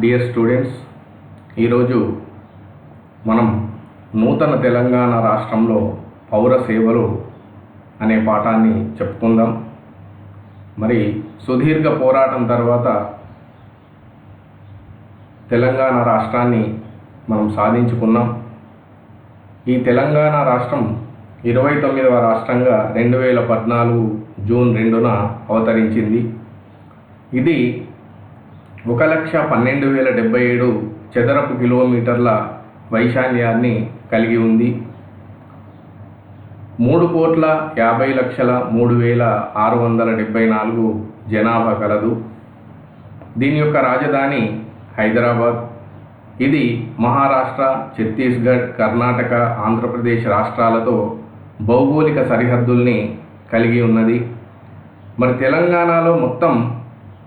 Dear students, ఈరోజు మనం నూతన తెలంగాణ రాష్ట్రంలో పౌర సేవలు అనే పాఠాన్ని చెప్పుకుందాం. మరి సుదీర్ఘ పోరాటం తర్వాత తెలంగాణ రాష్ట్రాన్ని మనం సాధించుకున్నాం. ఈ తెలంగాణ రాష్ట్రం 29వ రాష్ట్రంగా 2014 జూన్ 2న అవతరించింది. ఇది 1,12,077 చదరపు కిలోమీటర్ల వైశాల్యాన్ని కలిగి ఉంది. 3,50,03,674 జనాభా కలదు. దీని యొక్క రాజధాని హైదరాబాద్. ఇది మహారాష్ట్ర, ఛత్తీస్గఢ్, కర్ణాటక, ఆంధ్రప్రదేశ్ రాష్ట్రాలతో భౌగోళిక సరిహద్దుల్ని కలిగి ఉన్నది. మరి తెలంగాణలో మొత్తం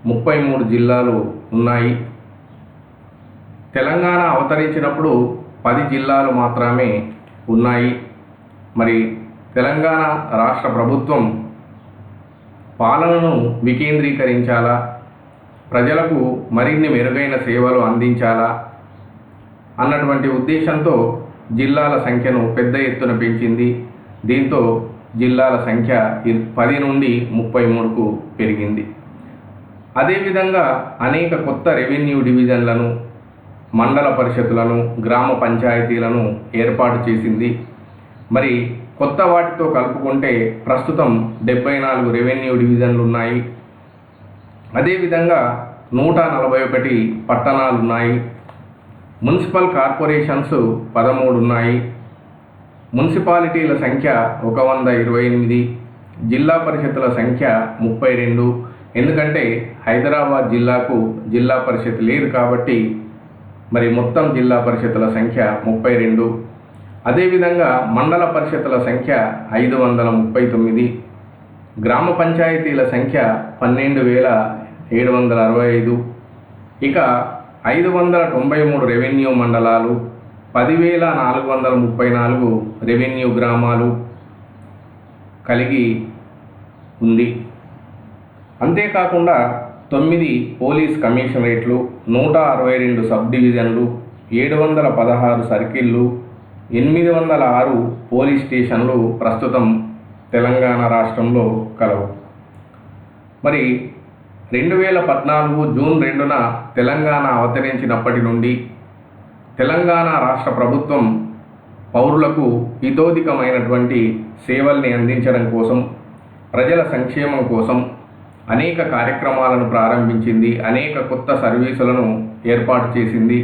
33 జిల్లాలు ఉన్నాయి. తెలంగాణ అవతరించినప్పుడు 10 జిల్లాలు మాత్రమే ఉన్నాయి. మరి తెలంగాణ రాష్ట్ర ప్రభుత్వం పాలనను వికేంద్రీకరించాలా, ప్రజలకు మరిన్ని మెరుగైన సేవలు అందించాలా అన్నటువంటి ఉద్దేశంతో జిల్లాల సంఖ్యను పెద్ద ఎత్తున పెంచింది. దీంతో జిల్లాల సంఖ్య 10 నుండి 33కు పెరిగింది. అదేవిధంగా అనేక కొత్త రెవెన్యూ డివిజన్లను, మండల పరిషత్తులను, గ్రామ పంచాయతీలను ఏర్పాటు చేసింది. మరి కొత్త వాటితో కలుపుకుంటే ప్రస్తుతం 74 రెవెన్యూ డివిజన్లు ఉన్నాయి. అదేవిధంగా 141 పట్టణాలు ఉన్నాయి. మున్సిపల్ కార్పొరేషన్స్ 13 ఉన్నాయి. మున్సిపాలిటీల సంఖ్య 128, జిల్లా పరిషత్తుల సంఖ్య 32. ఎందుకంటే హైదరాబాద్ జిల్లాకు జిల్లా పరిషత్ లేదు కాబట్టి మరి మొత్తం జిల్లా పరిషత్తుల సంఖ్య 32. అదేవిధంగా మండల పరిషత్తుల సంఖ్య 539, గ్రామ పంచాయతీల సంఖ్య 12,765, ఇక 593 రెవెన్యూ మండలాలు, 10,434 రెవెన్యూ గ్రామాలు కలిగి ఉంది. అంతేకాకుండా 9 పోలీస్ కమిషనరేట్లు, 162 సబ్ డివిజన్లు, 716 సర్కిళ్ళు, 806 పోలీస్ స్టేషన్లు ప్రస్తుతం తెలంగాణ రాష్ట్రంలో కలవు. మరి 2014 జూన్ 2న తెలంగాణ అవతరించినప్పటి నుండి తెలంగాణ రాష్ట్ర ప్రభుత్వం పౌరులకు హితోధికమైనటువంటి సేవల్ని అందించడం కోసం, ప్రజల సంక్షేమం కోసం అనేక కార్యక్రమాలను ప్రారంభించింది. అనేక కొత్త సర్వీసులను ఏర్పాటు చేసింది.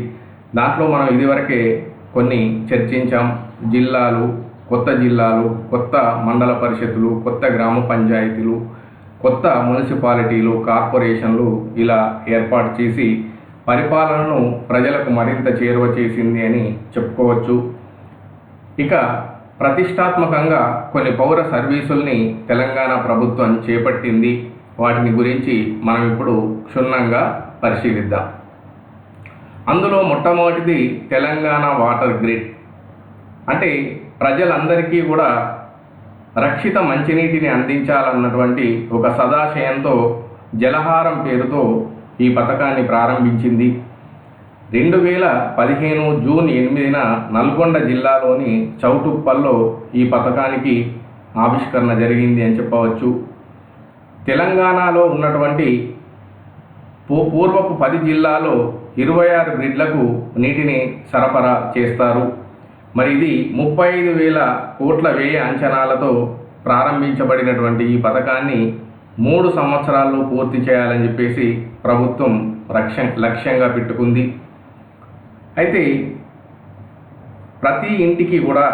దాంట్లో మనం ఇదివరకే కొన్ని చర్చించాం. జిల్లాలు, కొత్త జిల్లాలు, కొత్త మండల పరిషత్తులు, కొత్త గ్రామ పంచాయతీలు, కొత్త మున్సిపాలిటీలు, కార్పొరేషన్లు ఇలా ఏర్పాటు చేసి పరిపాలనను ప్రజలకు మరింత చేరువ చేసింది అని చెప్పుకోవచ్చు. ఇక ప్రతిష్టాత్మకంగా కొన్ని పౌర సర్వీసుల్ని తెలంగాణ ప్రభుత్వం చేపట్టింది. వాటిని గురించి మనం ఇప్పుడు క్షుణ్ణంగా పరిశీలిద్దాం. అందులో మొట్టమొదటిది తెలంగాణ వాటర్ గ్రిడ్. అంటే ప్రజలందరికీ కూడా రక్షిత మంచినీటిని అందించాలన్నటువంటి ఒక సదాశయంతో జలహారం పేరుతో ఈ పథకాన్ని ప్రారంభించింది. 2015 జూన్ 8న నల్గొండ జిల్లాలోని చౌటుప్పల్లో ఈ పథకానికి ఆవిష్కరణ జరిగింది అని చెప్పవచ్చు. తెలంగాణలో ఉన్నటువంటి పూర్వపు 10 జిల్లాలో 26 గ్రిడ్లకు నీటిని సరఫరా చేస్తారు. మరి ఇది 35,000 కోట్ల వ్యయ అంచనాలతో ప్రారంభించబడినటువంటి ఈ పథకాన్ని 3 సంవత్సరాల్లో పూర్తి చేయాలని చెప్పేసి ప్రభుత్వం లక్ష్యంగా పెట్టుకుంది. అయితే ప్రతి ఇంటికి కూడా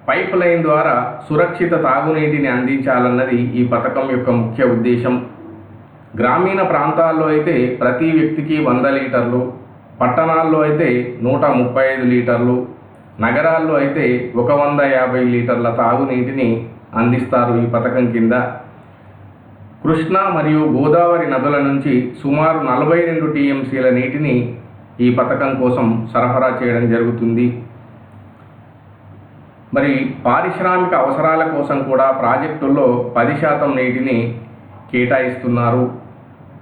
పైప్ లైన్ ద్వారా సురక్షిత తాగునీటిని అందించాలన్నది ఈ పథకం యొక్క ముఖ్య ఉద్దేశం. గ్రామీణ ప్రాంతాల్లో అయితే ప్రతి వ్యక్తికి 100 లీటర్లు, పట్టణాల్లో అయితే 135 లీటర్లు, నగరాల్లో అయితే 150 లీటర్ల తాగునీటిని అందిస్తారు ఈ పథకం కింద. కృష్ణా మరియు గోదావరి నదుల నుంచి సుమారు 42 టీఎంసీల నీటిని ఈ పథకం కోసం సరఫరా చేయడం జరుగుతుంది. మరి పారిశ్రామిక అవసరాల కోసం కూడా ప్రాజెక్టుల్లో 10% నీటిని కేటాయిస్తున్నారు.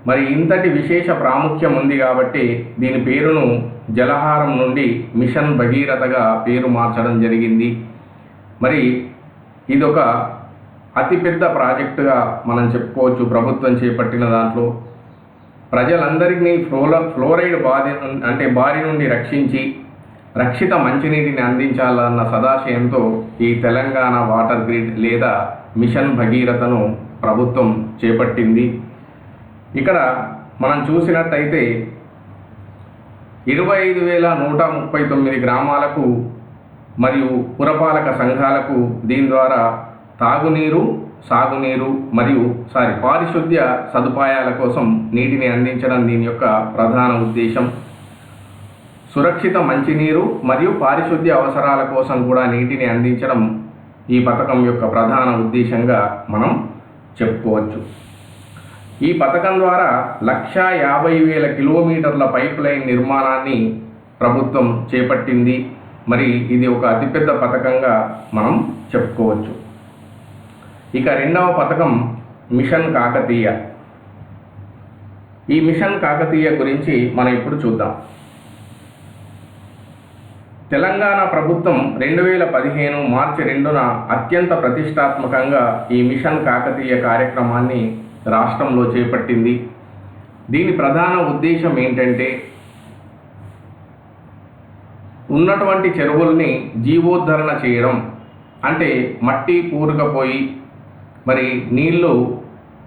మరి ఇంతటి విశేష ప్రాముఖ్యం ఉంది కాబట్టి దీని పేరును జలహారం నుండి మిషన్ భగీరథగా పేరు మార్చడం జరిగింది. మరి ఇదొక అతిపెద్ద ప్రాజెక్టుగా మనం చెప్పుకోవచ్చు. ప్రభుత్వం చేపట్టిన దాంట్లో ప్రజలందరినీ ఫ్లోరైడ్ బారి నుండి రక్షించి రక్షిత మంచినీటిని అందించాలన్న సదాశయంతో ఈ తెలంగాణ వాటర్ గ్రిడ్ లేదా మిషన్ భగీరథను ప్రభుత్వం చేపట్టింది. ఇక్కడ మనం చూసినట్టయితే 25,139 గ్రామాలకు మరియు పురపాలక సంఘాలకు దీని ద్వారా తాగునీరు, సాగునీరు మరియు పారిశుద్ధ్య సదుపాయాల కోసం నీటిని అందించడం దీని యొక్క ప్రధాన ఉద్దేశం. సురక్షిత మంచినీరు మరియు పారిశుద్ధ్య అవసరాల కోసం కూడా నీటిని అందించడం ఈ పథకం యొక్క ప్రధాన ఉద్దేశంగా మనం చెప్పుకోవచ్చు. ఈ పథకం ద్వారా 150,000 కిలోమీటర్ల పైప్ లైన్ నిర్మాణాన్ని ప్రభుత్వం చేపట్టింది. మరి ఇది ఒక అతిపెద్ద పథకంగా మనం చెప్పుకోవచ్చు. ఇక రెండవ పథకం మిషన్ కాకతీయ. ఈ మిషన్ కాకతీయ గురించి మనం ఇప్పుడు చూద్దాం. తెలంగాణ ప్రభుత్వం 2015 మార్చి 2న అత్యంత ప్రతిష్టాత్మకంగా ఈ మిషన్ కాకతీయ కార్యక్రమాన్ని రాష్ట్రంలో చేపట్టింది. దీని ప్రధాన ఉద్దేశం ఏంటంటే ఉన్నటువంటి చెరువుల్ని జీవోద్ధరణ చేయడం. అంటే మట్టి పూరుకుపోయి మరి నీళ్లు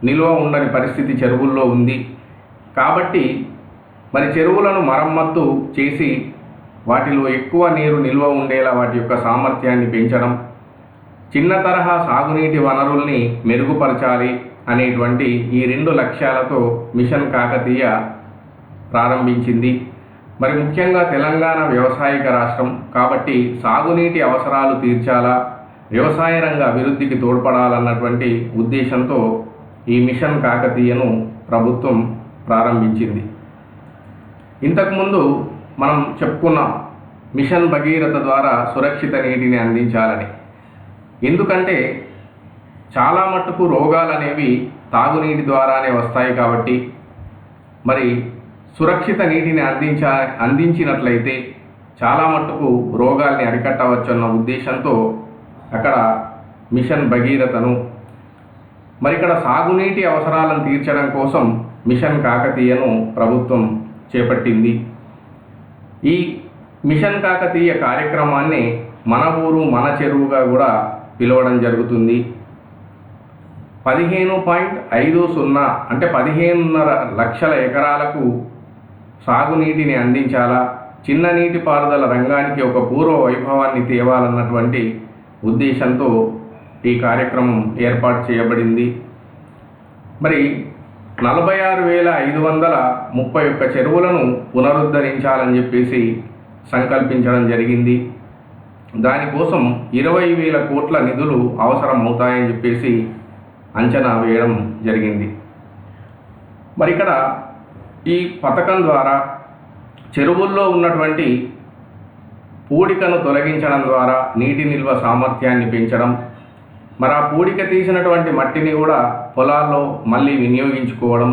నిల్వ ఉండని పరిస్థితి చెరువుల్లో ఉంది కాబట్టి మరి చెరువులను మరమ్మత్తు చేసి వాటిలో ఎక్కువ నీరు నిల్వ ఉండేలా వాటి యొక్క సామర్థ్యాన్ని పెంచడం, చిన్న తరహా సాగునీటి వనరుల్ని మెరుగుపరచాలి అనేటువంటి ఈ 2 లక్ష్యాలతో మిషన్ కాకతీయ ప్రారంభించింది. మరి ముఖ్యంగా తెలంగాణ వ్యవసాయక రాష్ట్రం కాబట్టి సాగునీటి అవసరాలు తీర్చాలా, వ్యవసాయ రంగ అభివృద్ధికి తోడ్పడాలన్నటువంటి ఉద్దేశంతో ఈ మిషన్ కాకతీయను ప్రభుత్వం ప్రారంభించింది. ఇంతకుముందు మనం చెప్పుకున్నాం మిషన్ భగీరథ ద్వారా సురక్షిత నీటిని అందించాలని. ఎందుకంటే చాలా మట్టుకు రోగాలు అనేవి తాగునీటి ద్వారానే వస్తాయి కాబట్టి మరి సురక్షిత నీటిని అందించినట్లయితే చాలా మట్టుకు రోగాల్ని అరికట్టవచ్చన్న ఉద్దేశంతో అక్కడ మిషన్ భగీరథను, మరి ఇక్కడ సాగునీటి అవసరాలను తీర్చడం కోసం మిషన్ కాకతీయను ప్రభుత్వం చేపట్టింది. ఈ మిషన్ కాకతీయ కార్యక్రమాన్ని మన ఊరు మన చెరువుగా కూడా పిలవడం జరుగుతుంది. 15.50 అంటే 15.5 లక్షల ఎకరాలకు సాగునీటిని అందించాలా, చిన్న నీటిపారుదల రంగానికి ఒక పూర్వ వైభవాన్ని తేవాలన్నటువంటి ఉద్దేశంతో ఈ కార్యక్రమం ఏర్పాటు చేయబడింది. మరి 46,531 చెరువులను పునరుద్ధరించాలని చెప్పేసి సంకల్పించడం జరిగింది. దానికోసం 20,000 కోట్ల నిధులు అవసరం అవుతాయని చెప్పేసి అంచనా వేయడం జరిగింది. మరి ఇక్కడ ఈ పథకం ద్వారా చెరువుల్లో ఉన్నటువంటి పూడికను తొలగించడం ద్వారా నీటి నిల్వ సామర్థ్యాన్ని పెంచడం, మరి ఆ పూడిక తీసినటువంటి మట్టిని కూడా పొలాల్లో మళ్ళీ వినియోగించుకోవడం,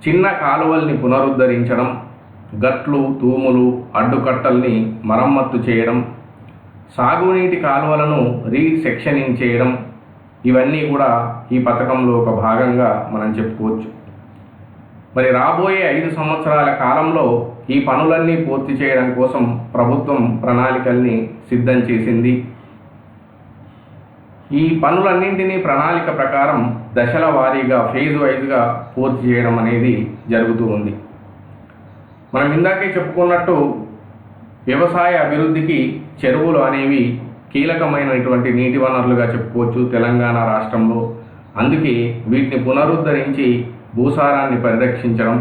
చిన్న కాలువల్ని పునరుద్ధరించడం, గట్లు, తూములు, అడ్డుకట్టల్ని మరమ్మత్తు చేయడం, సాగునీటి కాలువలను రీసెక్షనింగ్ చేయడం, ఇవన్నీ కూడా ఈ పథకంలో ఒక భాగంగా మనం చెప్పుకోవచ్చు. మరి రాబోయే 5 సంవత్సరాల కాలంలో ఈ పనులన్నీ పూర్తి చేయడం కోసం ప్రభుత్వం ప్రణాళికల్ని సిద్ధం చేసింది. ఈ పనులన్నింటినీ ప్రణాళిక ప్రకారం దశల వారీగా ఫేజ్ వైజ్గా పూర్తి చేయడం అనేది జరుగుతూ ఉంది. మనం ఇందాకే చెప్పుకున్నట్టు వ్యవసాయ అభివృద్ధికి చెరువులు అనేవి కీలకమైనటువంటి నీటి వనరులుగా చెప్పుకోవచ్చు తెలంగాణ రాష్ట్రంలో. అందుకే వీటిని పునరుద్ధరించి భూసారాన్ని పరిరక్షించడం,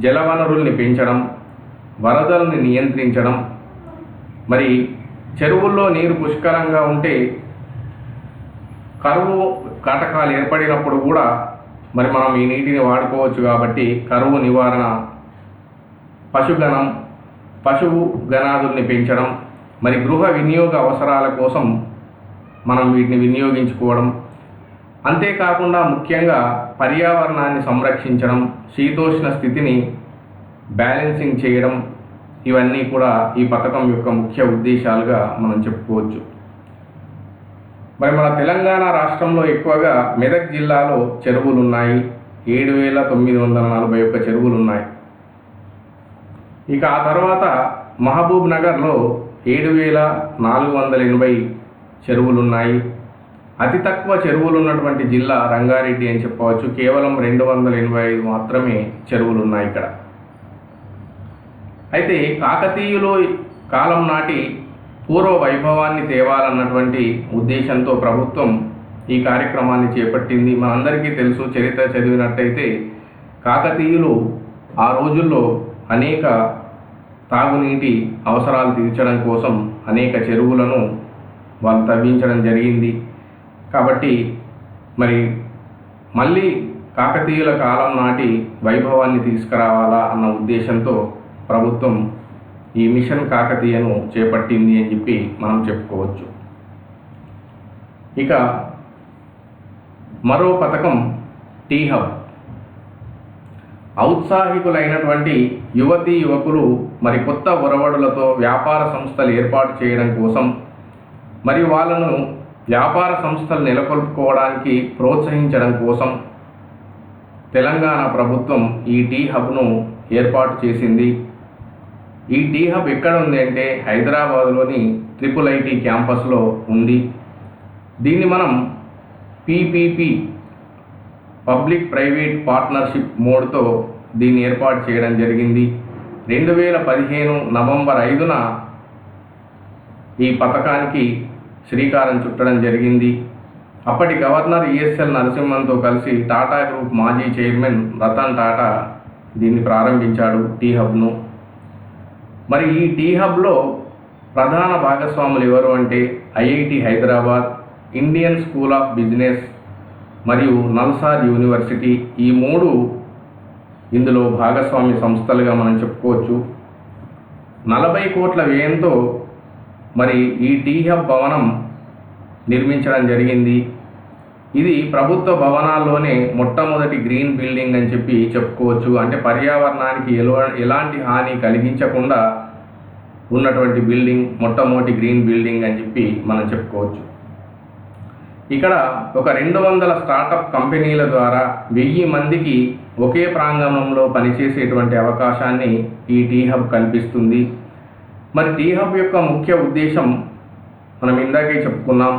జలవనరుల్ని పెంచడం, వరదల్ని నియంత్రించడం, మరి చెరువుల్లో నీరు పుష్కలంగా ఉంటే కరువు కాటకాలు ఏర్పడినప్పుడు కూడా మరి మనం ఈ నీటిని వాడుకోవచ్చు. కాబట్టి కరువు నివారణ, పశువు గణాదుల్ని పెంచడం, మరి గృహ వినియోగ అవసరాల కోసం మనం వీటిని వినియోగించుకోవడం, అంతేకాకుండా ముఖ్యంగా పర్యావరణాన్ని సంరక్షించడం, శీతోష్ణ స్థితిని బ్యాలెన్సింగ్ చేయడం, ఇవన్నీ కూడా ఈ పథకం యొక్క ముఖ్య ఉద్దేశాలుగా మనం చెప్పుకోవచ్చు. మరి మన తెలంగాణ రాష్ట్రంలో ఎక్కువగా మెదక్ జిల్లాలో చెరువులు ఉన్నాయి. 7,941 చెరువులు ఉన్నాయి. ఇక ఆ తర్వాత మహబూబ్ నగర్లో 7,480 చెరువులు ఉన్నాయి. అతి తక్కువ చెరువులు ఉన్నటువంటి జిల్లా రంగారెడ్డి అని చెప్పవచ్చు. కేవలం 285 మాత్రమే చెరువులు ఉన్నాయి ఇక్కడ. అయితే కాకతీయులు కాలం నాటి పూర్వ వైభవాన్ని తేవాలన్నటువంటి ఉద్దేశంతో ప్రభుత్వం ఈ కార్యక్రమాన్ని చేపట్టింది. మనందరికీ తెలుసు, చరిత్ర చదివినట్టయితే కాకతీయులు ఆ రోజుల్లో అనేక తాగునీటి అవసరాలు తీర్చడం కోసం అనేక చెరువులను వాళ్ళు తవ్వించడం జరిగింది. కాబట్టి మరి మళ్ళీ కాకతీయుల కాలం నాటి వైభవాన్ని తీసుకురావాలా అన్న ఉద్దేశంతో ప్రభుత్వం ఈ మిషన్ కాకతీయను చేపట్టింది అని చెప్పి మనం చెప్పుకోవచ్చు. ఇక మరో పథకం టీ హబ్. ఔత్సాహికులైనటువంటి యువతీ యువకులు మరి కొత్త ఒరవడులతో వ్యాపార సంస్థలు ఏర్పాటు చేయడం కోసం, మరి వాళ్ళను వ్యాపార సంస్థలు నెలకొల్పుకోవడానికి ప్రోత్సహించడం కోసం తెలంగాణ ప్రభుత్వం ఈ టీ హబ్ను ఏర్పాటు చేసింది. ఈ టీ హబ్ ఎక్కడ ఉంది అంటే హైదరాబాద్లోని IIIT క్యాంపస్లో ఉంది. దీన్ని మనం PPP పబ్లిక్ ప్రైవేట్ పార్ట్నర్షిప్ మోడ్తో దీన్ని ఏర్పాటు చేయడం జరిగింది. 2015 నవంబర్ 5న ఈ పథకానికి శ్రీకారం చుట్టడం జరిగింది. అప్పటి గవర్నర్ ESL నరసింహన్తో కలిసి టాటా గ్రూప్ మాజీ చైర్మన్ రతన్ టాటా దీన్ని ప్రారంభించాడు టీ హబ్ను. మరి ఈ టీ హబ్లో ప్రధాన భాగస్వాములు ఎవరు అంటే IIT Hyderabad, Indian school of business మరియు నల్సార్ యూనివర్సిటీ, ఈ మూడు ఇందులో భాగస్వామ్య సంస్థలుగా మనం చెప్పుకోవచ్చు. 40 కోట్ల వ్యయంతో మరి ఈ టీ హబ్ భవనం నిర్మించడం జరిగింది. ఇది ప్రభుత్వ భవనాల్లోనే మొట్టమొదటి గ్రీన్ బిల్డింగ్ అని చెప్పి చెప్పుకోవచ్చు. అంటే పర్యావరణానికి ఎలాంటి హాని కలిగించకుండా ఉన్నటువంటి బిల్డింగ్, మొట్టమొదటి గ్రీన్ బిల్డింగ్ అని చెప్పి మనం చెప్పుకోవచ్చు. ఇక్కడ ఒక 200 స్టార్టప్ కంపెనీల ద్వారా 1000 మందికి ఒకే ప్రాంగణంలో పనిచేసేటువంటి అవకాశాన్ని ఈ టీ హబ్ కల్పిస్తుంది. మరి టీ హబ్ యొక్క ముఖ్య ఉద్దేశం మనం ఇందాకే చెప్పుకున్నాం.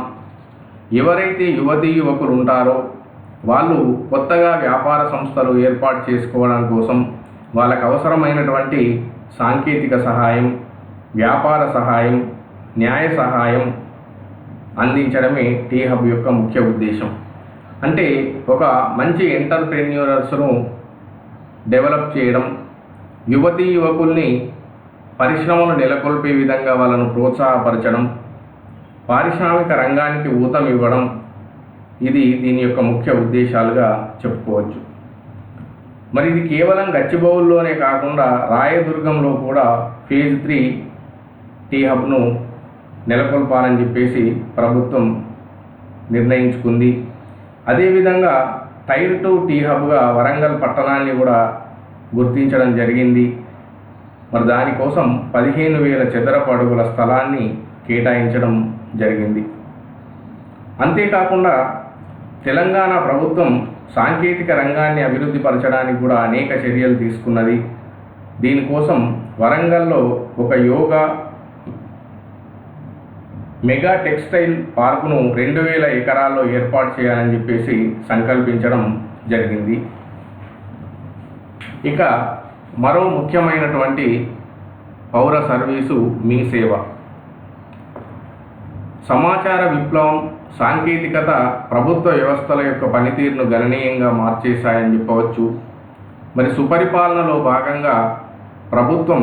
ఎవరైతే యువతీ యువకులు ఉంటారో వాళ్ళు కొత్తగా వ్యాపార సంస్థలు ఏర్పాటు చేసుకోవడం కోసం వాళ్ళకు అవసరమైనటువంటి సాంకేతిక సహాయం, వ్యాపార సహాయం, న్యాయ సహాయం అందించడమే టీ హబ్ యొక్క ముఖ్య ఉద్దేశం. అంటే ఒక మంచి ఎంటర్ప్రెన్యూరర్స్ను డెవలప్ చేయడం, యువతీ యువకుల్ని పరిశ్రమలు నెలకొల్పే విధంగా వాళ్ళను ప్రోత్సాహపరచడం, పారిశ్రామిక రంగానికి ఊతం ఇవ్వడం, ఇది దీని యొక్క ముఖ్య ఉద్దేశాలుగా చెప్పుకోవచ్చు. మరి ఇది కేవలం గచ్చిబౌలిలోనే కాకుండా రాయదుర్గంలో కూడా ఫేజ్ 3 టీ హబ్ను నెలకొల్పాలని చెప్పేసి ప్రభుత్వం నిర్ణయించుకుంది. అదేవిధంగా టైర్ 2 టీ హబ్గా వరంగల్ పట్టణాన్ని కూడా గుర్తించడం జరిగింది. మరి దానికోసం 15,000 చదరపు అడుగుల స్థలాన్ని కేటాయించడం జరిగింది. అంతేకాకుండా తెలంగాణ ప్రభుత్వం సాంకేతిక రంగాన్ని అభివృద్ధి పరచడానికి కూడా అనేక చర్యలు తీసుకున్నది. దీనికోసం వరంగల్లో ఒక యోగా మెగా టెక్స్టైల్ పార్కును 2000 ఎకరాల్లో ఏర్పాటు చేయాలని చెప్పేసి సంకల్పించడం జరిగింది. ఇక మరో ముఖ్యమైనటువంటి పౌర సర్వీసు మీ సేవ. సమాచార విప్లవం, సాంకేతికత ప్రభుత్వ వ్యవస్థల యొక్క పనితీరును గణనీయంగా మార్చేశాయని చెప్పవచ్చు. మరి సుపరిపాలనలో భాగంగా ప్రభుత్వం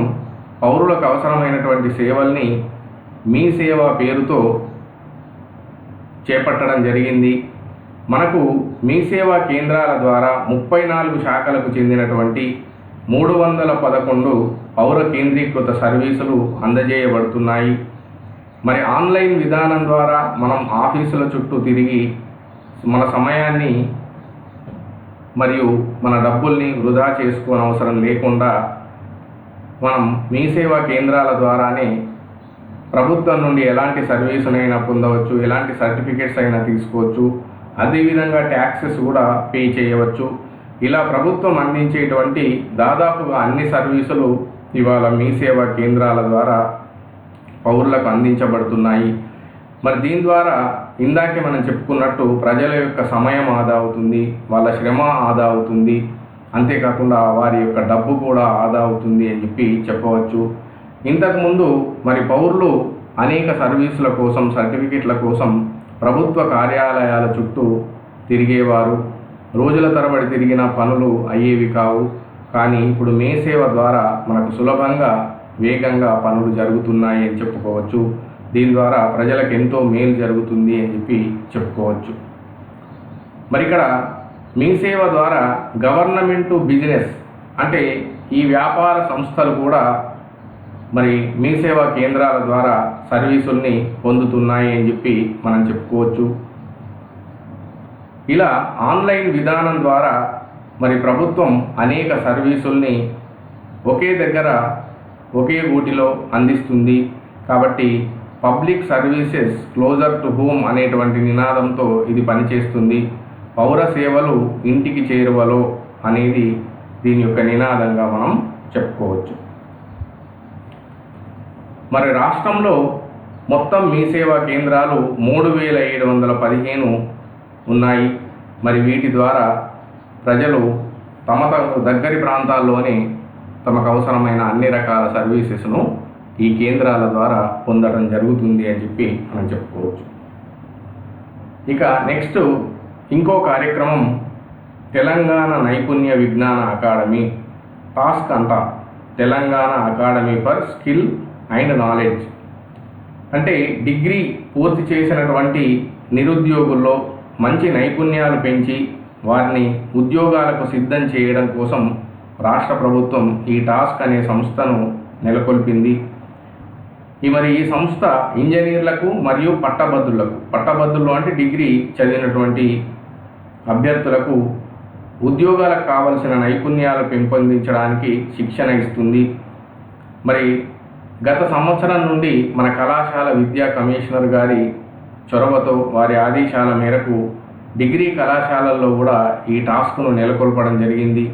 పౌరులకు అవసరమైనటువంటి సేవల్ని మీ సేవ పేరుతో చేపట్టడం జరిగింది. మనకు మీ సేవా కేంద్రాల ద్వారా 34 శాఖలకు చెందినటువంటి 311 పౌర కేంద్రీకృత సర్వీసులు అందజేయబడుతున్నాయి. మరి ఆన్లైన్ విధానం ద్వారా మనం ఆఫీసుల చుట్టూ తిరిగి మన సమయాన్ని మరియు మన డబ్బుల్ని వృధా చేసుకోని అవసరం లేకుండా మనం మీ సేవా కేంద్రాల ద్వారానే ప్రభుత్వం నుండి ఎలాంటి సర్వీసునైనా పొందవచ్చు, ఎలాంటి సర్టిఫికేట్స్ అయినా తీసుకోవచ్చు, అదేవిధంగా ట్యాక్సెస్ కూడా పే చేయవచ్చు. ఇలా ప్రభుత్వం అందించేటువంటి దాదాపుగా అన్ని సర్వీసులు ఇవాళ మీ సేవా కేంద్రాల ద్వారా పౌరులకు అందించబడుతున్నాయి. మరి దీని ద్వారా ఇందాకే మనం చెప్పుకున్నట్టు ప్రజల యొక్క సమయం ఆదా అవుతుంది, వాళ్ళ శ్రమ ఆదా అవుతుంది, అంతేకాకుండా వారి యొక్క డబ్బు కూడా ఆదా అవుతుంది అని చెప్పవచ్చు. ఇంతకుముందు మరి పౌరులు అనేక సర్వీసుల కోసం, సర్టిఫికెట్ల కోసం ప్రభుత్వ కార్యాలయాల చుట్టూ తిరిగేవారు. రోజుల తరబడి తిరిగిన పనులు అయ్యేవి కావు. కానీ ఇప్పుడు మీ సేవ ద్వారా మనకు సులభంగా, వేగంగా పనులు జరుగుతున్నాయి అని చెప్పుకోవచ్చు. దీని ద్వారా ప్రజలకు ఎంతో మేలు జరుగుతుంది అని చెప్పుకోవచ్చు. మరి ఇక్కడ మీ సేవ ద్వారా గవర్నమెంట్ టు బిజినెస్ అంటే ఈ వ్యాపార సంస్థలు కూడా మరి మీ సేవా కేంద్రాల ద్వారా సర్వీసుల్ని పొందుతున్నాయి అని మనం చెప్పుకోవచ్చు. ఇలా ఆన్లైన్ విధానం ద్వారా మరి ప్రభుత్వం అనేక సర్వీసుల్ని ఒకే దగ్గర, ఒకే గూటిలో అందిస్తుంది. కాబట్టి public services closer to home అనేటువంటి నినాదంతో ఇది పనిచేస్తుంది. పౌర సేవలు ఇంటికి చేరువలో అనేది దీని యొక్క నినాదంగా మనం చెప్పుకోవచ్చు. మరి రాష్ట్రంలో మొత్తం మీ సేవా కేంద్రాలు 3715 ఉన్నాయి. మరి వీటి ద్వారా ప్రజలు తమ దగ్గరి ప్రాంతాల్లోనే తమకు అవసరమైన అన్ని రకాల సర్వీసెస్ను ఈ కేంద్రాల ద్వారా పొందడం జరుగుతుంది అని మనం చెప్పుకోవచ్చు. ఇక నెక్స్ట్ ఇంకో కార్యక్రమం తెలంగాణ నైపుణ్య విజ్ఞాన అకాడమీ, టాస్క్ అంట, Telangana academy for skill and knowledge. అంటే డిగ్రీ పూర్తి చేసినటువంటి నిరుద్యోగుల్లో మంచి నైపుణ్యాలు పెంచి వారిని ఉద్యోగాలకు సిద్ధం చేయడం కోసం రాష్ట్ర ప్రభుత్వం ఈ టాస్క్ అనే సంస్థను నెలకొల్పింది. మరి ఈ సంస్థ ఇంజనీర్లకు మరియు పట్టభద్రులు అంటే డిగ్రీ చదివినటువంటి అభ్యర్థులకు ఉద్యోగాలకు కావలసిన నైపుణ్యాలు పెంపొందించడానికి శిక్షణ ఇస్తుంది. మరి గత సంవత్సరం నుండి మన కళాశాల విద్యా కమిషనర్ గారి చొరవతో, వారి ఆదేశాల మేరకు డిగ్రీ కళాశాలల్లో కూడా ఈ టాస్క్ను నెలకొల్పడం జరిగింది.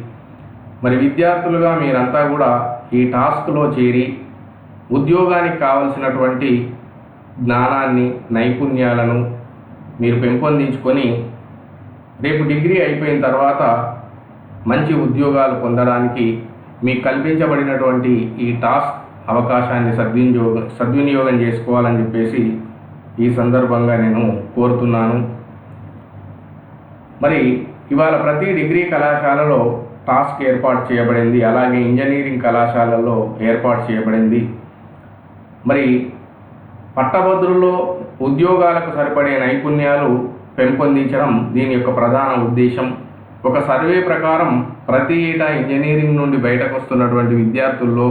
మరి విద్యార్థులుగా మీరంతా కూడా ఈ టాస్క్లో చేరి ఉద్యోగానికి కావలసినటువంటి జ్ఞానాన్ని, నైపుణ్యాలను మీరు పెంపొందించుకొని రేపు డిగ్రీ అయిపోయిన తర్వాత మంచి ఉద్యోగాలు పొందడానికి మీకు కల్పించబడినటువంటి ఈ టాస్క్ అవకాశాన్ని సద్వినియోగం చేసుకోవాలని ఈ సందర్భంగా నేను కోరుతున్నాను. మరి ఇవాళ ప్రతి డిగ్రీ కళాశాలలో టాస్క్ ఏర్పాటు చేయబడింది, అలాగే ఇంజనీరింగ్ కళాశాలల్లో ఏర్పాటు చేయబడింది. మరి పట్టభద్రుల్లో ఉద్యోగాలకు సరిపడే నైపుణ్యాలు పెంపొందించడం దీని యొక్క ప్రధాన ఉద్దేశం. ఒక సర్వే ప్రకారం ప్రతి ఏటా ఇంజనీరింగ్ నుండి బయటకు వస్తున్నటువంటి విద్యార్థుల్లో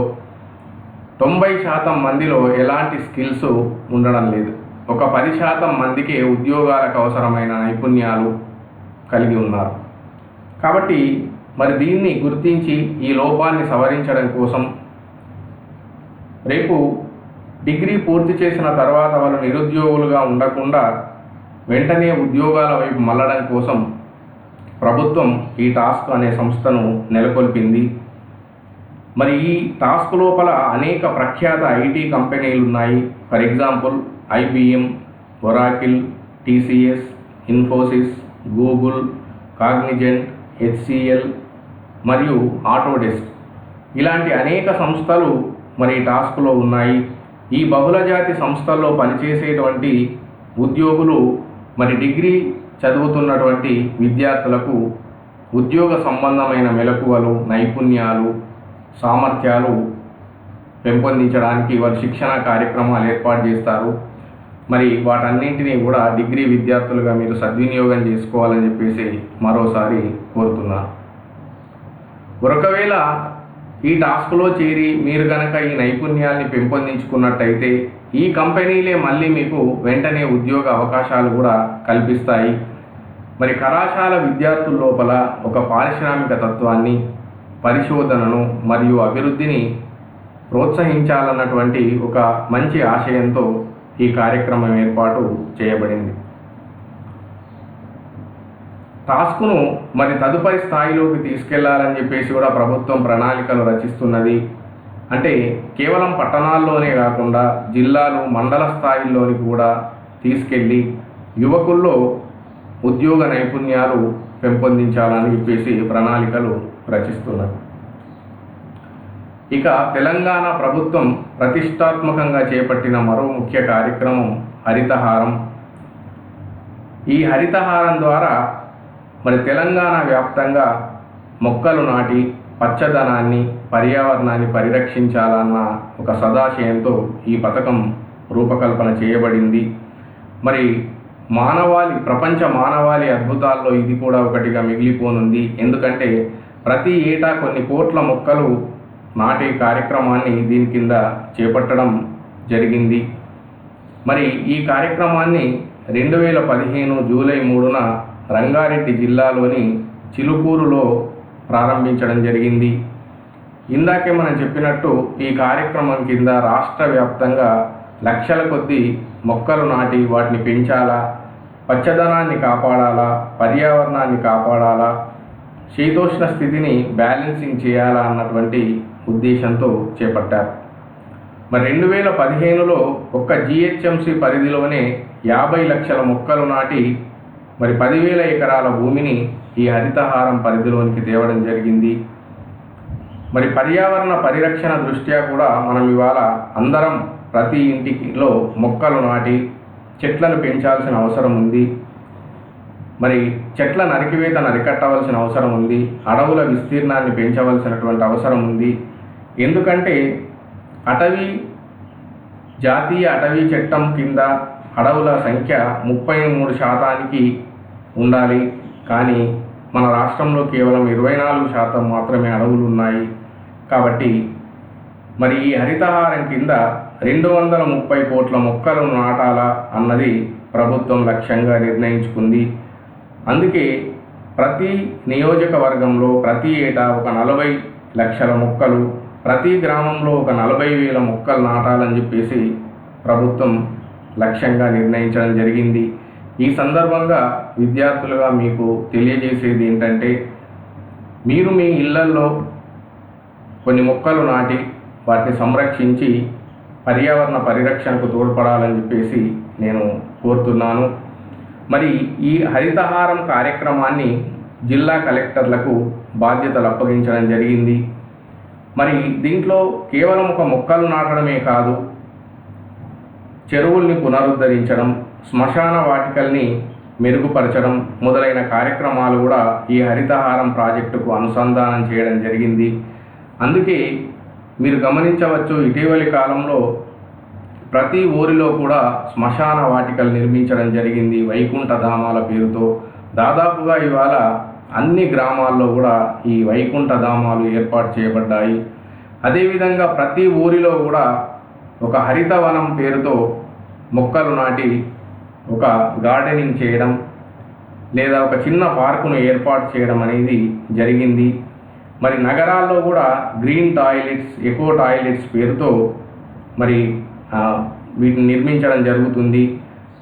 90% మందిలో ఎలాంటి స్కిల్స్ ఉండడం లేదు. ఒక 10% మందికే ఉద్యోగాలకు అవసరమైన నైపుణ్యాలు కలిగి ఉన్నారు. కాబట్టి మరి దీన్ని గుర్తించి ఈ లోపాన్ని సవరించడం కోసం రేపు డిగ్రీ పూర్తి చేసిన తర్వాత వాళ్ళు నిరుద్యోగులుగా ఉండకుండా వెంటనే ఉద్యోగాల వైపు మళ్ళడం కోసం ప్రభుత్వం ఈ టాస్క్ అనే సంస్థను నెలకొల్పింది. మరి ఈ టాస్క్ లోపల అనేక ప్రఖ్యాత ఐటీ కంపెనీలు ఉన్నాయి. For example IBM, Oracle, TCS, Infosys, Google, Cognizant, HCL మరియు ఆటోడెస్క్ ఇలాంటి అనేక సంస్థలు మరి టాస్క్లో ఉన్నాయి. ఈ బహుళజాతి సంస్థల్లో పనిచేసేటువంటి ఉద్యోగులు మరి డిగ్రీ చదువుతున్నటువంటి విద్యార్థులకు ఉద్యోగ సంబంధమైన మెలకువలు, నైపుణ్యాలు, సామర్థ్యాలు పెంపొందించడానికి వారు శిక్షణ కార్యక్రమాలు ఏర్పాటు చేస్తారు. మరి వాటన్నింటినీ కూడా డిగ్రీ విద్యార్థులుగా మీరు సద్వినియోగం చేసుకోవాలని మరోసారి కోరుతున్నాను. ఒకవేళ ఈ టాస్క్లో చేరి మీరు కనుక ఈ నైపుణ్యాల్ని పెంపొందించుకున్నట్టయితే ఈ కంపెనీలే మళ్ళీ మీకు వెంటనే ఉద్యోగ అవకాశాలు కూడా కల్పిస్తాయి. మరి కళాశాల విద్యార్థుల లోపల ఒక పారిశ్రామిక తత్వాన్ని, పరిశోధనను మరియు అభివృద్ధిని ప్రోత్సహించాలన్నటువంటి ఒక మంచి ఆశయంతో ఈ కార్యక్రమం ఏర్పాటు చేయబడింది. టాస్క్ను మరి తదుపరి స్థాయిలోకి తీసుకెళ్లాలని చెప్పేసి కూడా ప్రభుత్వం ప్రణాళికలు రచిస్తున్నది. అంటే కేవలం పట్టణాల్లోనే కాకుండా జిల్లాలు, మండల స్థాయిల్లోని కూడా తీసుకెళ్ళి యువకుల్లో ఉద్యోగ నైపుణ్యాలు పెంపొందించాలని చెప్పేసి ప్రణాళికలు రచిస్తున్నారు. ఇక తెలంగాణ ప్రభుత్వం ప్రతిష్టాత్మకంగా చేపట్టిన మరో ముఖ్య కార్యక్రమం హరితహారం. ఈ హరితహారం ద్వారా మరి తెలంగాణ వ్యాప్తంగా మొక్కలు నాటి పచ్చదనాన్ని, పర్యావరణాన్ని పరిరక్షించాలన్న ఒక సదాశయంతో ఈ పథకం రూపకల్పన చేయబడింది. మరి ప్రపంచ మానవాళి అద్భుతాల్లో ఇది కూడా ఒకటిగా మిగిలిపోనుంది. ఎందుకంటే ప్రతి ఏటా కొన్ని కోట్ల మొక్కలు నాటే కార్యక్రమాన్ని దీని కింద చేపట్టడం జరిగింది. మరి ఈ కార్యక్రమాన్ని 2015 జూలై 3న రంగారెడ్డి జిల్లాలోని చిలుకూరులో ప్రారంభించడం జరిగింది. ఇందాకే మనం చెప్పినట్టు ఈ కార్యక్రమం కింద రాష్ట్ర వ్యాప్తంగా లక్షల కొద్దీ మొక్కలు నాటి వాటిని పెంచాలా, పచ్చదనాన్ని కాపాడాలా, పర్యావరణాన్ని కాపాడాలా, శీతోష్ణ స్థితిని బ్యాలెన్సింగ్ చేయాలా అన్నటువంటి ఉద్దేశంతో చేపట్టారు. మరి 2015లో ఒక్క జిహెచ్ఎంసి పరిధిలోనే 50 లక్షల మొక్కలు నాటి మరి 10,000 ఎకరాల భూమిని ఈ హరితహారం పరిధిలోనికి తేవడం జరిగింది. మరి పర్యావరణ పరిరక్షణ దృష్ట్యా కూడా మనం ఇవాళ అందరం ప్రతి ఇంటిలో మొక్కలు నాటి చెట్లను పెంచాల్సిన అవసరం ఉంది. మరి చెట్ల నరికివేతను అరికట్టవలసిన అవసరం ఉంది. అడవుల విస్తీర్ణాన్ని పెంచవలసినటువంటి అవసరం ఉంది. ఎందుకంటే జాతీయ అటవీ చట్టం కింద అడవుల సంఖ్య 33% ఉండాలి. కానీ మన రాష్ట్రంలో కేవలం 24% మాత్రమే అడవులు ఉన్నాయి. కాబట్టి మరి ఈ హరితహారం కింద 230 కోట్ల మొక్కలు నాటాలా అన్నది ప్రభుత్వం లక్ష్యంగా నిర్ణయించుకుంది. అందుకే ప్రతి నియోజకవర్గంలో ప్రతి ఏటా ఒక 40 లక్షల మొక్కలు, ప్రతి గ్రామంలో ఒక 40,000 మొక్కలు నాటాలని చెప్పేసి ప్రభుత్వం లక్ష్యంగా నిర్ణయించడం జరిగింది. ఈ సందర్భంగా విద్యార్థులుగా మీకు తెలియజేసేది ఏంటంటే, మీరు మీ ఇళ్లల్లో కొన్ని మొక్కలు నాటి వాటిని సంరక్షించి పర్యావరణ పరిరక్షణకు తోడ్పడాలని చెప్పేసి నేను కోరుతున్నాను. మరి ఈ హరితహారం కార్యక్రమాన్ని జిల్లా కలెక్టర్లకు బాధ్యతలు అప్పగించడం జరిగింది. మరి దీంట్లో కేవలం ఒక మొక్కలు నాటడమే కాదు, చెరువుల్ని పునరుద్ధరించడం, శ్మశాన వాటికల్ని మెరుగుపరచడం మొదలైన కార్యక్రమాలు కూడా ఈ హరితహారం ప్రాజెక్టుకు అనుసంధానం చేయడం జరిగింది. అందుకే మీరు గమనించవచ్చు, ఇటీవలి కాలంలో ప్రతి ఊరిలో కూడా శ్మశాన వాటికలు నిర్మించడం జరిగింది వైకుంఠ ధామాల పేరుతో. దాదాపుగా ఇవాళ అన్ని గ్రామాల్లో కూడా ఈ వైకుంఠ ధామాలు ఏర్పాటు చేయబడ్డాయి. అదేవిధంగా ప్రతి ఊరిలో కూడా ఒక హరితవనం పేరుతో మొక్కలు నాటి ఒక గార్డెనింగ్ చేయడం లేదా ఒక చిన్న పార్కును ఏర్పాటు చేయడం అనేది జరిగింది. మరి నగరాల్లో కూడా గ్రీన్ టాయిలెట్స్, ఎకో టాయిలెట్స్ పేరుతో మరి వీటిని నిర్మించడం జరుగుతుంది.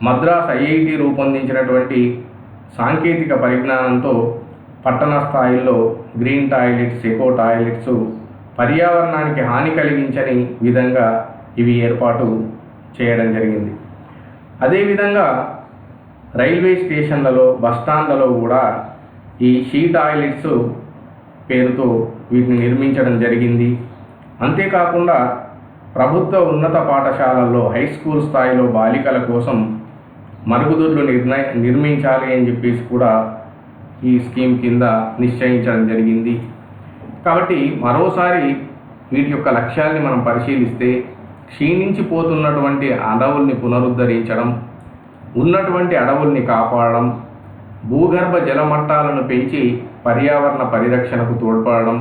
మద్రాస్ ఐఐటి రూపొందించినటువంటి సాంకేతిక పరిజ్ఞానంతో పట్టణ స్థాయిల్లో గ్రీన్ టాయిలెట్స్, ఎకో టాయిలెట్స్ పర్యావరణానికి హాని కలిగించని విధంగా ఇవి ఏర్పాటు చేయడం జరిగింది. అదేవిధంగా రైల్వే స్టేషన్లలో, బస్టాండ్లలో కూడా ఈ షీ టాయిలెట్స్ పేరుతో వీటిని నిర్మించడం జరిగింది. అంతేకాకుండా ప్రభుత్వ ఉన్నత పాఠశాలల్లో హై స్కూల్ స్థాయిలో బాలికల కోసం మరుగుదొడ్లు నిర్మించాలి అని చెప్పేసి కూడా ఈ స్కీమ్ కింద నిశ్చయించడం జరిగింది. కాబట్టి మరోసారి వీటి యొక్క లక్ష్యాల్ని మనం పరిశీలిస్తే, క్షీణించిపోతున్నటువంటి అడవుల్ని పునరుద్ధరించడం, ఉన్నటువంటి అడవుల్ని కాపాడడం, భూగర్భ జలమట్టాలను పెంచి పర్యావరణ పరిరక్షణకు తోడ్పడడం,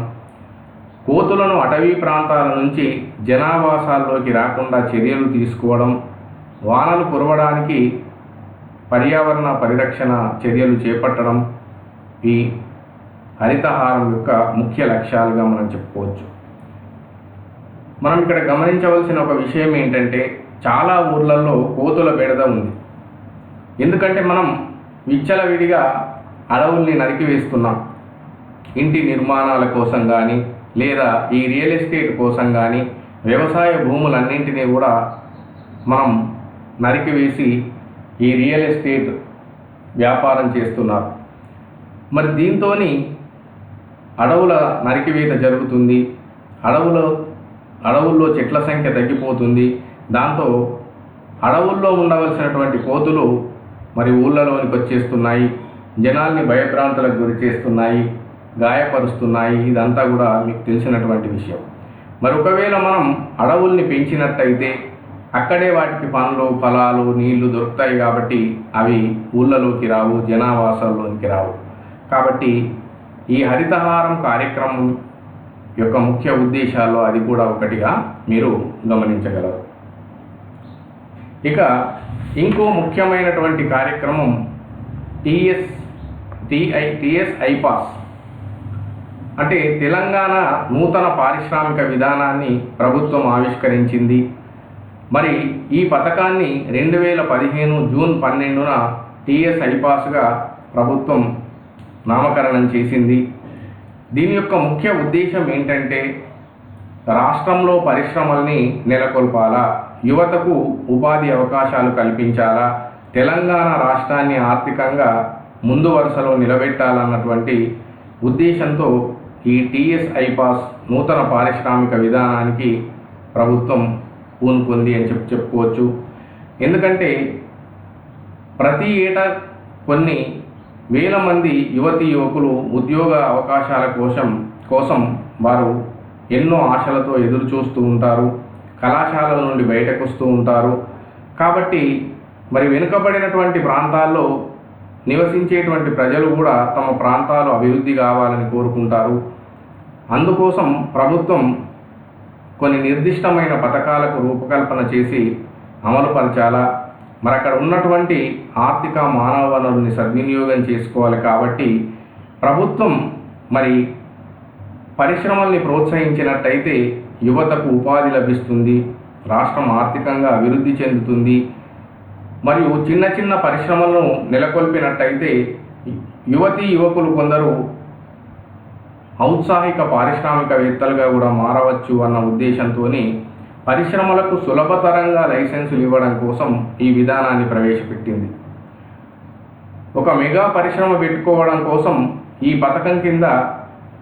కోతులను అటవీ ప్రాంతాల నుంచి జనావాసాల్లోకి రాకుండా చర్యలు తీసుకోవడం, వానలు కురవడానికి పర్యావరణ పరిరక్షణ చర్యలు చేపట్టడం ఈ హరితహారం యొక్క ముఖ్య లక్ష్యాలుగా మనం చెప్పుకోవచ్చు. మనం ఇక్కడ గమనించవలసిన ఒక విషయం ఏంటంటే, చాలా ఊర్లలో కోతుల బెడద ఉంది. ఎందుకంటే మనం విచ్చలవిడిగా అడవుల్ని నరికివేస్తున్నాం. ఇంటి నిర్మాణాల కోసం కానీ, లేదా ఈ రియల్ ఎస్టేట్ కోసం కానీ వ్యవసాయ భూములన్నింటినీ కూడా మనం నరికివేసి ఈ రియల్ ఎస్టేట్ వ్యాపారం చేస్తున్నారు. మరి దీంతో అడవుల నరికివేత జరుగుతుంది, అడవుల్లో చెట్ల సంఖ్య తగ్గిపోతుంది. దాంతో అడవుల్లో ఉండవలసినటువంటి కోతులు మరి ఊళ్ళలోనికి వచ్చేస్తున్నాయి, జనాల్ని భయభ్రాంతులకు గురి చేస్తున్నాయి, గాయపరుస్తున్నాయి. ఇదంతా కూడా మీకు తెలిసినటువంటి విషయం. మరి ఒకవేళ మనం అడవుల్ని పెంచినట్టయితే అక్కడే వాటికి పండ్లు, ఫలాలు, నీళ్లు దొరుకుతాయి కాబట్టి అవి ఊళ్ళలోకి రావు, జనావాసాల్లోనికి రావు. కాబట్టి ఈ హరితహారం కార్యక్రమం యొక్క ముఖ్య ఉద్దేశాల్లో అది కూడా ఒకటిగా మీరు గమనించగలరు. ఇక ఇంకో ముఖ్యమైనటువంటి కార్యక్రమం టిఎస్ ఐపాస్ అంటే తెలంగాణ నూతన పారిశ్రామిక విధానాన్ని ప్రభుత్వం ఆవిష్కరించింది. మరి ఈ పథకాన్ని 2015 జూన్ 12న టిఎస్ ఐపాస్గా ప్రభుత్వం నామకరణం చేసింది. దీని యొక్క ముఖ్య ఉద్దేశం ఏంటంటే, రాష్ట్రంలో పరిశ్రమల్ని నెలకొల్పాలా, యువతకు ఉపాధి అవకాశాలు కల్పించాలా, తెలంగాణ రాష్ట్రాన్ని ఆర్థికంగా ముందు వరుసలో నిలబెట్టాలన్నటువంటి ఉద్దేశంతో ఈ టిఎస్ ఐపాస్ నూతన పారిశ్రామిక విధానానికి ప్రభుత్వం పూనుకుంది అని చెప్పుకోవచ్చు. ఎందుకంటే ప్రతి ఏటా కొన్ని వేల మంది యువతీ యువకులు ఉద్యోగ అవకాశాల కోసం వారు ఎన్నో ఆశలతో ఎదురు చూస్తూ ఉంటారు, కళాశాలల నుండి బయటకు వస్తూ ఉంటారు. కాబట్టి మరి వెనుకబడినటువంటి ప్రాంతాల్లో నివసించేటువంటి ప్రజలు కూడా తమ ప్రాంతాలు అభివృద్ధి కావాలని కోరుకుంటారు. అందుకోసం ప్రభుత్వం కొన్ని నిర్దిష్టమైన పథకాలకు రూపకల్పన చేసి అమలుపరచాలా. మరి అక్కడ ఉన్నటువంటి ఆర్థిక మానవ వనరుల్ని సద్వినియోగం చేసుకోవాలి. కాబట్టి ప్రభుత్వం మరి పరిశ్రమల్ని ప్రోత్సహించినట్టయితే యువతకు ఉపాధి లభిస్తుంది, రాష్ట్రం ఆర్థికంగా అభివృద్ధి చెందుతుంది. మరియు చిన్న చిన్న పరిశ్రమలను నెలకొల్పినట్టయితే యువతీ యువకులు కొందరు ఔత్సాహిక పారిశ్రామికవేత్తలుగా కూడా మారవచ్చు అన్న ఉద్దేశంతో పరిశ్రమలకు సులభతరంగా లైసెన్సులు ఇవ్వడం కోసం ఈ విధానాన్ని ప్రవేశపెట్టింది. ఒక మెగా పరిశ్రమ పెట్టుకోవడం కోసం ఈ పథకం కింద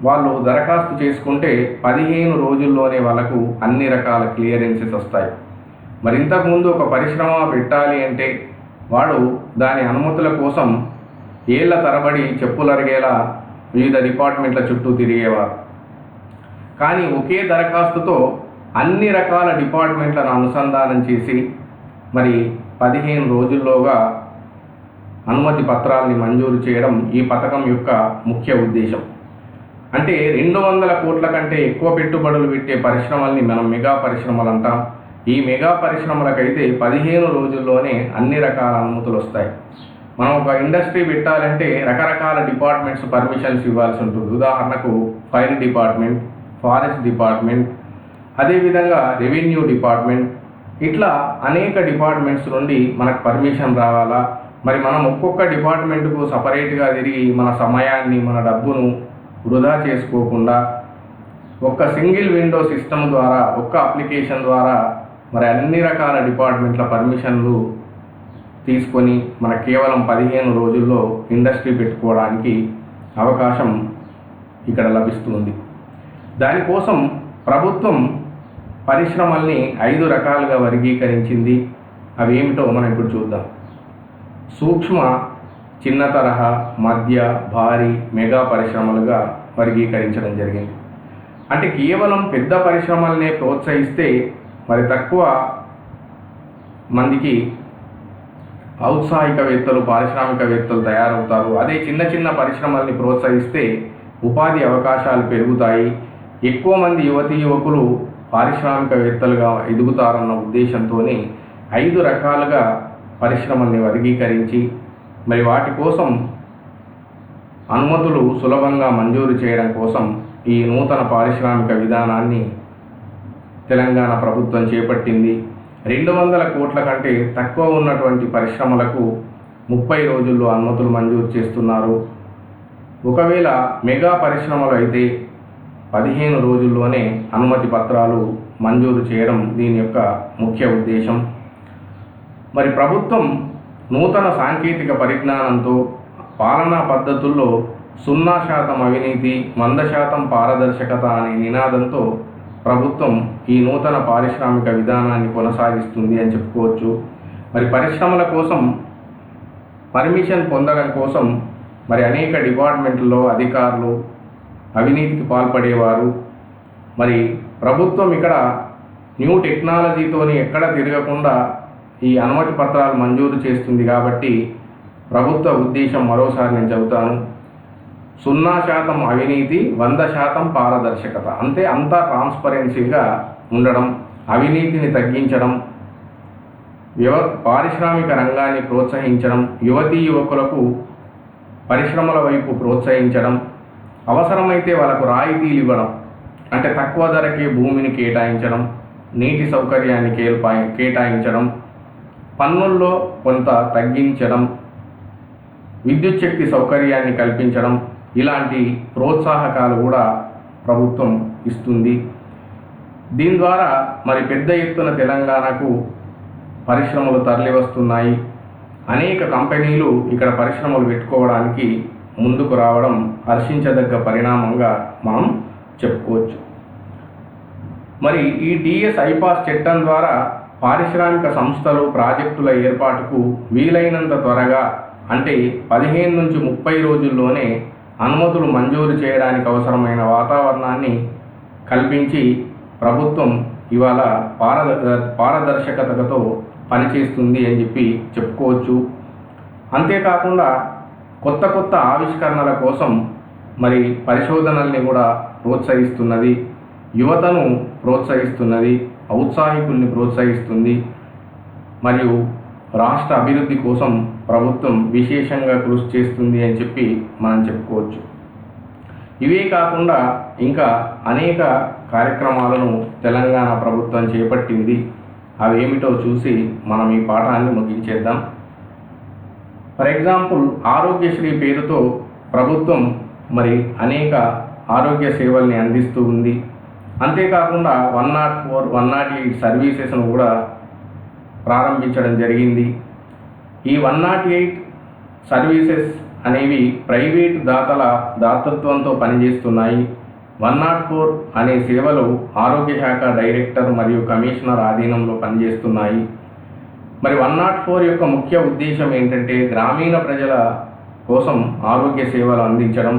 వాళ్ళు దరఖాస్తు చేసుకుంటే 15 రోజుల్లోనే వాళ్ళకు అన్ని రకాల క్లియరెన్సెస్ వస్తాయి. మరి ఇంతకుముందు ఒక పరిశ్రమ పెట్టాలి అంటే వాడు దాని అనుమతుల కోసం ఏళ్ల తరబడి చెప్పులరిగేలా వివిధ డిపార్ట్మెంట్ల చుట్టూ తిరిగేవారు. కానీ ఒకే దరఖాస్తుతో అన్ని రకాల డిపార్ట్మెంట్లను అనుసంధానం చేసి మరి 15 రోజుల్లోగా అనుమతి పత్రాలని మంజూరు చేయడం ఈ పథకం యొక్క ముఖ్య ఉద్దేశం. అంటే 200 కోట్ల కంటే ఎక్కువ పెట్టుబడులు పెట్టే పరిశ్రమల్ని మనం మెగా పరిశ్రమలు అంటాం. ఈ మెగా పరిశ్రమలకైతే 15 రోజుల్లోనే అన్ని రకాల అనుమతులు వస్తాయి. మనం ఒక ఇండస్ట్రీ పెట్టాలంటే రకరకాల డిపార్ట్మెంట్స్ పర్మిషన్స్ ఇవ్వాల్సి ఉంటుంది. ఉదాహరణకు ఫైర్ డిపార్ట్మెంట్, ఫారెస్ట్ డిపార్ట్మెంట్, అదేవిధంగా రెవెన్యూ డిపార్ట్మెంట్, ఇట్లా అనేక డిపార్ట్మెంట్స్ నుండి మనకు పర్మిషన్ రావాలా. మరి మనం ఒక్కొక్క డిపార్ట్మెంట్కు సపరేట్గా తిరిగి మన సమయాన్ని, మన డబ్బును వృధా చేసుకోకుండా ఒక్క సింగిల్ విండో సిస్టమ్ ద్వారా, ఒక్క అప్లికేషన్ ద్వారా మరి అన్ని రకాల డిపార్ట్మెంట్ల పర్మిషన్లు తీసుకొని మన కేవలం 15 రోజుల్లో ఇండస్ట్రీ పెట్టుకోవడానికి అవకాశం ఇక్కడ లభిస్తుంది. దానికోసం ప్రభుత్వం పరిశ్రమల్ని 5 రకాలుగా వర్గీకరించింది. అవి ఏమిటో మనం ఇప్పుడు చూద్దాం. సూక్ష్మ, చిన్న తరహా, మధ్య, భారీ, మెగా పరిశ్రమలుగా వర్గీకరించడం జరిగింది. అంటే కేవలం పెద్ద పరిశ్రమలనే ప్రోత్సహిస్తే మరి తక్కువ మందికి ఔత్సాహికవేత్తలు, పారిశ్రామికవేత్తలు తయారవుతారు. అదే చిన్న చిన్న పరిశ్రమల్ని ప్రోత్సహిస్తే ఉపాధి అవకాశాలు పెరుగుతాయి, ఎక్కువ మంది యువతీ యువకులు పారిశ్రామికవేత్తలుగా ఎదుగుతారన్న ఉద్దేశంతో 5 రకాలుగా పరిశ్రమల్ని వర్గీకరించి మరి వాటి కోసం అనుమతులు సులభంగా మంజూరు చేయడం కోసం ఈ నూతన పారిశ్రామిక విధానాన్ని తెలంగాణ ప్రభుత్వం చేపట్టింది. 200 కోట్ల కంటే తక్కువ ఉన్నటువంటి పరిశ్రమలకు 30 రోజుల్లో అనుమతులు మంజూరు చేస్తున్నారు. ఒకవేళ మెగా పరిశ్రమలు అయితే 15 రోజుల్లోనే అనుమతి పత్రాలు మంజూరు చేయడం దీని యొక్క ముఖ్య ఉద్దేశం. మరి ప్రభుత్వం నూతన సాంకేతిక పరిజ్ఞానంతో పాలనా పద్ధతుల్లో 0% అవినీతి 100% పారదర్శకత అనే నినాదంతో ప్రభుత్వం ఈ నూతన పారిశ్రామిక విధానాన్ని కొనసాగిస్తుంది అని చెప్పుకోవచ్చు. మరి పరిశ్రమల కోసం పర్మిషన్ పొందడం కోసం మరి అనేక డిపార్ట్మెంట్లలో అధికారులు అవినీతికి పాల్పడేవారు. మరి ప్రభుత్వం ఇక్కడ న్యూ టెక్నాలజీతోని ఎక్కడ తిరగకుండా ఈ అనుమతి పత్రాలు మంజూరు చేస్తుంది. కాబట్టి ప్రభుత్వ ఉద్దేశం మరోసారి నేను చెబుతాను, 0% అవినీతి 100% పారదర్శకత. అంతా ట్రాన్స్పరెన్సీగా ఉండడం, అవినీతిని తగ్గించడం, పారిశ్రామిక రంగాన్ని ప్రోత్సహించడం, యువతీ యువకులకు పరిశ్రమల వైపు ప్రోత్సహించడం, అవసరమైతే వాళ్ళకు రాయితీలు ఇవ్వడం, అంటే తక్కువ ధరకే భూమిని కేటాయించడం, నీటి సౌకర్యాన్ని కేటాయించడం, పన్నుల్లో కొంత తగ్గించడం, విద్యుత్ శక్తి సౌకర్యాన్ని కల్పించడం, ఇలాంటి ప్రోత్సాహకాలు కూడా ప్రభుత్వం ఇస్తుంది. దీని ద్వారా మరి పెద్ద ఎత్తున తెలంగాణకు పరిశ్రమలు తరలి వస్తున్నాయి. అనేక కంపెనీలు ఇక్కడ పరిశ్రమలు పెట్టుకోవడానికి ముందుకు రావడం హర్షించదగ్గ పరిణామంగా మనం చెప్పుకోవచ్చు. మరి ఈ టీఎస్ ఐపాస్ చట్టం ద్వారా పారిశ్రామిక సంస్థలు ప్రాజెక్టుల ఏర్పాటుకు వీలైనంత త్వరగా, అంటే 15 నుంచి 30 రోజుల్లోనే అనుమతులు మంజూరు చేయడానికి అవసరమైన వాతావరణాన్ని కల్పించి ప్రభుత్వం ఇవాళ పారదర్శకతతో పనిచేస్తుంది అని చెప్పి చెప్పుకోవచ్చు. అంతేకాకుండా కొత్త ఆవిష్కరణల కోసం మరి పరిశోధనల్ని కూడా ప్రోత్సహిస్తున్నది, యువతను ప్రోత్సహిస్తున్నది, ఔత్సాహికుల్ని ప్రోత్సహిస్తుంది. మరియు రాష్ట్ర అభివృద్ధి కోసం ప్రభుత్వం విశేషంగా కృషి చేస్తుంది అని చెప్పి మనం చెప్పుకోవచ్చు. ఇవే కాకుండా ఇంకా అనేక కార్యక్రమాలను తెలంగాణ ప్రభుత్వం చేపట్టింది. అవి ఏమిటో చూసి మనం ఈ పాఠాన్ని ముగించేద్దాం. ఫర్ ఎగ్జాంపుల్, ఆరోగ్యశ్రీ పేరుతో ప్రభుత్వం మరి అనేక ఆరోగ్య సేవల్ని అందిస్తూ ఉంది. అంతేకాకుండా 104, 108 సర్వీసెస్ను కూడా ప్రారంభించడం జరిగింది. ఈ 108 సర్వీసెస్ అనేవి ప్రైవేటు దాతల దాతృత్వంతో పనిచేస్తున్నాయి. 104 అనే సేవలు ఆరోగ్య శాఖ డైరెక్టర్ మరియు కమిషనర్ ఆధీనంలో పనిచేస్తున్నాయి. మరి 104 యొక్క ముఖ్య ఉద్దేశం ఏంటంటే గ్రామీణ ప్రజల కోసం ఆరోగ్య సేవలు అందించడం.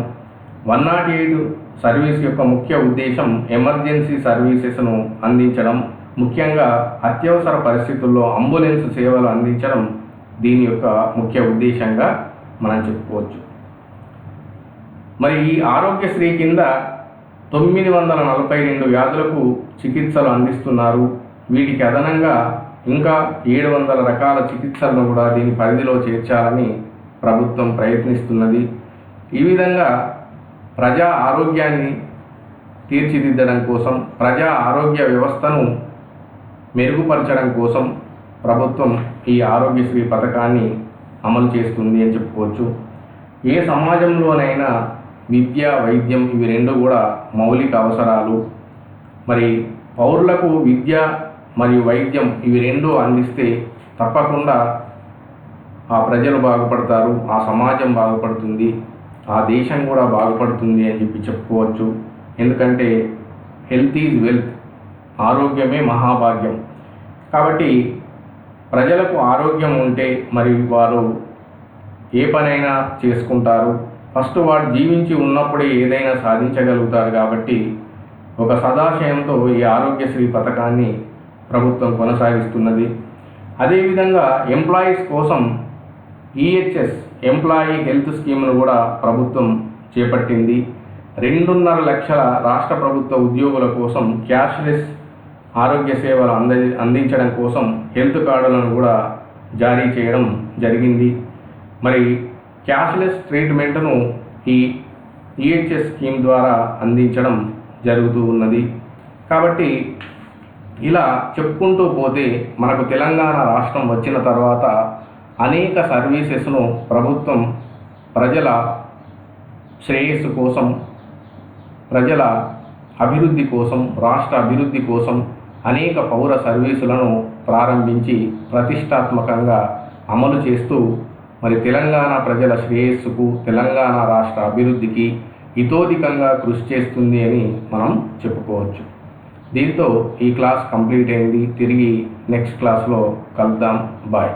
108 సర్వీస్ యొక్క ముఖ్య ఉద్దేశం ఎమర్జెన్సీ సర్వీసెస్ను అందించడం, ముఖ్యంగా అత్యవసర పరిస్థితుల్లో అంబులెన్స్ సేవలు అందించడం దీని యొక్క ముఖ్య ఉద్దేశంగా మనం చెప్పుకోవచ్చు. మరి ఈ ఆరోగ్యశ్రీ కింద 942 వ్యాధులకు చికిత్సలు అందిస్తున్నారు. వీటికి అదనంగా ఇంకా 700 రకాల చికిత్సలను కూడా దీని పరిధిలో చేర్చాలని ప్రభుత్వం ప్రయత్నిస్తున్నది. ఈ విధంగా ప్రజా ఆరోగ్యాన్ని తీర్చిదిద్దడం కోసం, ప్రజా ఆరోగ్య వ్యవస్థను మెరుగుపరచడం కోసం ప్రభుత్వం ఈ ఆరోగ్యశ్రీ పథకాన్ని అమలు చేస్తుంది అని చెప్పుకోవచ్చు. ఏ సమాజంలోనైనా విద్య, వైద్యం ఇవి రెండు కూడా మౌలిక అవసరాలు. మరి పౌరులకు విద్య మరియు వైద్యం ఇవి రెండు అందిస్తే తప్పకుండా ఆ ప్రజలు బాగుపడతారు, ఆ సమాజం బాగుపడుతుంది, ఆ దేశం కూడా బాగుపడుతుంది అని చెప్పి చెప్పుకోవచ్చు. ఎందుకంటే హెల్త్ ఈజ్ వెల్త్, ఆరోగ్యమే మహాభాగ్యం. కాబట్టి ప్రజలకు ఆరోగ్యం ఉంటే మరి వారు ఏ పనైనా చేసుకుంటారు. ఫస్ట్ వాడు జీవించి ఉన్నప్పుడే ఏదైనా సాధించగలుగుతారు. కాబట్టి ఒక సదాశయంతో ఈ ఆరోగ్యశ్రీ పథకాన్ని ప్రభుత్వం కొనసాగిస్తున్నది. అదేవిధంగా ఎంప్లాయీస్ కోసం ఈహెచ్ఎస్, ఎంప్లాయీ హెల్త్ స్కీమ్ను కూడా ప్రభుత్వం చేపట్టింది. 2.5 లక్షల రాష్ట్ర ప్రభుత్వ ఉద్యోగుల కోసం క్యాష్లెస్ ఆరోగ్య సేవలు అందించడం కోసం హెల్త్ కార్డులను కూడా జారీ చేయడం జరిగింది. మరి క్యాష్లెస్ ట్రీట్మెంట్ను ఈ ఈహెచ్ఎస్ స్కీమ్ ద్వారా అందించడం జరుగుతూ ఉన్నది. కాబట్టి ఇలా చెప్పుకుంటూ పోతే మనకు తెలంగాణ రాష్ట్రం వచ్చిన తర్వాత అనేక సర్వీసెస్ను ప్రభుత్వం ప్రజల శ్రేయస్సు కోసం, ప్రజల అభివృద్ధి కోసం, రాష్ట్ర అభివృద్ధి కోసం అనేక పౌర సర్వీసులను ప్రారంభించి ప్రతిష్టాత్మకంగా అమలు చేస్తూ మరి తెలంగాణ ప్రజల శ్రేయస్సుకు, తెలంగాణ రాష్ట్ర అభివృద్ధికి ఇతోధికంగా కృషి చేస్తుంది అని మనం చెప్పుకోవచ్చు. దీంతో ఈ క్లాస్ కంప్లీట్ అయింది. తిరిగి నెక్స్ట్ క్లాస్లో కలుద్దాం. బాయ్.